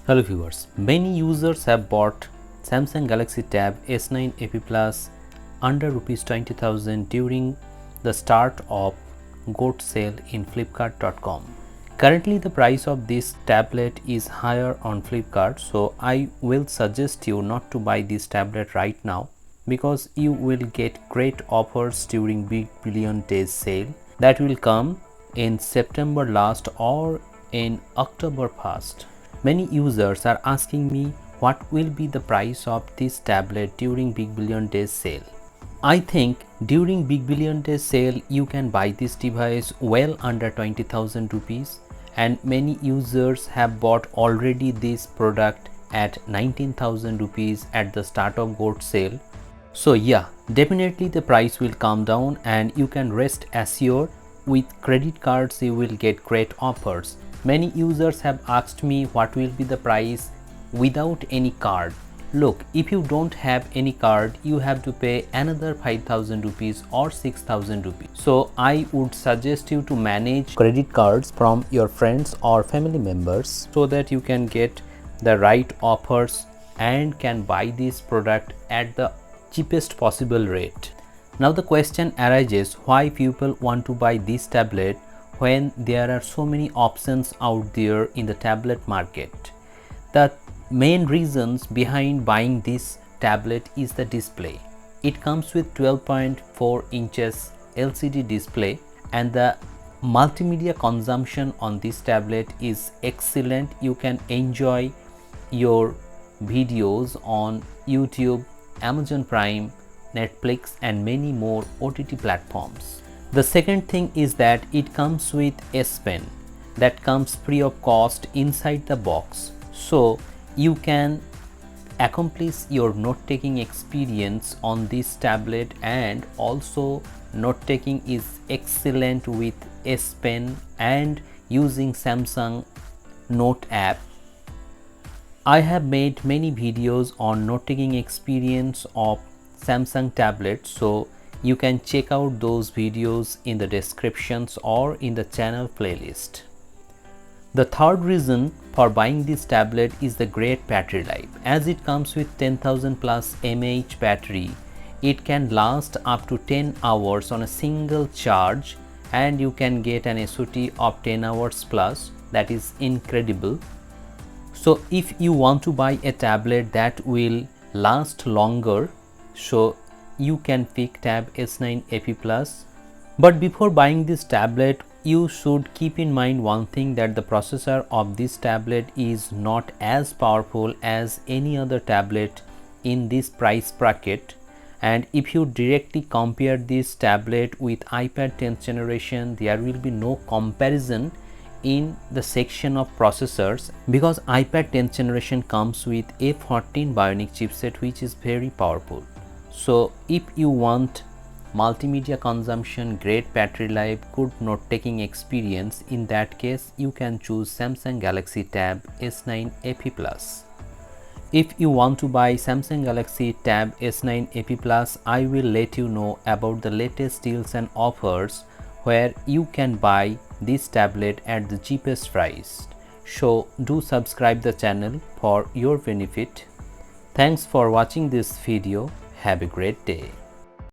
Hello viewers, many users have bought Samsung Galaxy Tab S9 AP Plus under Rs 20,000 during the start of GOAT sale in Flipkart.com. Currently the price of this tablet is higher on Flipkart, so I will suggest you not to buy this tablet right now because you will get great offers during Big Billion Days sale that will come in September last or in October 1st. Many users are asking me what will be the price of this tablet during Big Billion Days sale. I think during Big Billion Days sale you can buy this device well under 20,000 rupees, and many users have bought already this product at 19,000 rupees at the start of GOAT sale. So yeah, definitely the price will come down and you can rest assured with credit cards you will get great offers. Many users have asked me what will be the price without any card. Look, if you don't have any card, you have to pay another 5,000 rupees or 6,000 rupees. So I would suggest you to manage credit cards from your friends or family members so that you can get the right offers and can buy this product at the cheapest possible rate. Now the question arises, why people want to buy this tablet when there are so many options out there in the tablet market? The main reasons behind buying this tablet is the display. It comes with 12.4 inches LCD display and the multimedia consumption on this tablet is excellent. You can enjoy your videos on YouTube, Amazon Prime, Netflix and many more OTT platforms. The second thing is that it comes with S Pen that comes free of cost inside the box, so you can accomplish your note-taking experience on this tablet, and also note-taking is excellent with S Pen and using Samsung Note app. I have made many videos on note-taking experience of Samsung tablet, so you can check out those videos in the descriptions or in the channel playlist. The third reason for buying this tablet is the great battery life. As it comes with 10,000 plus mAh battery, it can last up to 10 hours on a single charge and you can get an SOT of 10 hours plus. That is incredible. So if you want to buy a tablet that will last longer, so you can pick Tab S9 AP Plus. But before buying this tablet, you should keep in mind one thing, that the processor of this tablet is not as powerful as any other tablet in this price bracket. And if you directly compare this tablet with iPad 10th generation, there will be no comparison in the section of processors, because iPad 10th generation comes with A14 Bionic chipset which is very powerful. So if you want multimedia consumption, great battery life, good note-taking experience, in that case you can choose Samsung Galaxy Tab S9 AP Plus. If you want to buy Samsung Galaxy Tab S9 AP Plus, I will let you know about the latest deals and offers where you can buy this tablet at the cheapest price. So do subscribe the channel for your benefit. Thanks for watching this video. Have a great day.